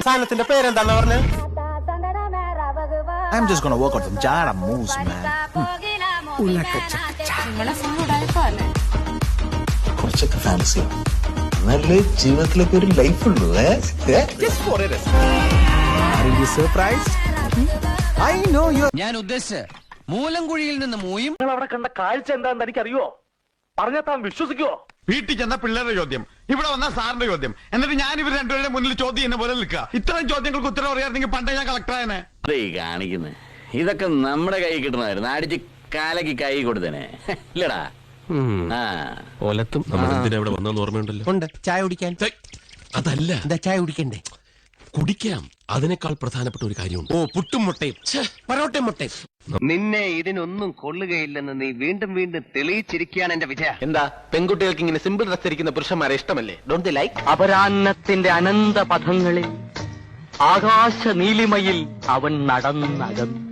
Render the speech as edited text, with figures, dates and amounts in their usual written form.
സാധനത്തിന്റെ പേരെന്താന്ന് പറഞ്ഞത്? I'm just gonna work out some jada moves, man. കുറച്ചൊക്കെ ഫാൻസി എന്നാലേ ജീവിതത്തിലൊക്കെ ഒരു ലൈഫ് ഉള്ളൂ. ഞാൻ ഉദ്ദേശിച്ച മൂലംകുഴിയിൽ നിന്ന് മൂയും. നിങ്ങൾ അവിടെ കണ്ട കാഴ്ച എന്താണെന്ന് എനിക്കറിയോ? പറഞ്ഞാൽ താൻ വിശ്വസിക്കുവോ? വീട്ടിൽ ചെന്ന പിള്ളേരുടെ ചോദ്യം, ഇവിടെ വന്ന സാറിന്റെ ചോദ്യം, എന്നിട്ട് ഞാൻ ഇവർ രണ്ടുപേരുടെ മുന്നിൽ ചോദ്യം ചെയ്യുന്ന പോലെ നിൽക്കുക. ഇത്തരം ചോദ്യങ്ങൾക്ക് ഉത്തരം അറിയാമെങ്കിൽ പണ്ടേ ഞാൻ കളക്ടറായനെ. കാണിക്കുന്നത് ഇതൊക്കെ നമ്മുടെ കൈ കിട്ടണമായിരുന്നു. അടിച്ച് കാലക്ക് കൈ കൊടുത്തേനെ ഇല്ലടാ. ഒലത്തും ഇവിടെ വന്നെന്ന് ഓർമ്മയുണ്ടല്ലോ. ഉണ്ട് ചായ കുടിക്കാൻ. അതല്ല, എന്താ ചായ കുടിക്കണ്ടേ? കുടിക്കാം. അതിനേക്കാൾ പ്രധാനപ്പെട്ട ഒരു കാര്യമുണ്ട്. ഓ, പുട്ടും മുട്ടയും പൊറോട്ടയും മുട്ടയും. നിന്നെ ഇതിനൊന്നും കൊള്ളുകയില്ലെന്ന് നീ വീണ്ടും വീണ്ടും തെളിയിച്ചിരിക്കുകയാണ് എന്റെ വിജയ. എന്താ പെൺകുട്ടികൾക്ക് ഇങ്ങനെ സിമ്പിൾ ഡ്രസ് ധരിക്കുന്ന പുരുഷന്മാരെ ഇഷ്ടമല്ലേ? Don't they like? അപരാഹ്നത്തിന്റെ അനന്ത പഥങ്ങളിൽ ആകാശ നീലിമയിൽ അവൻ നടന്നകന്നു.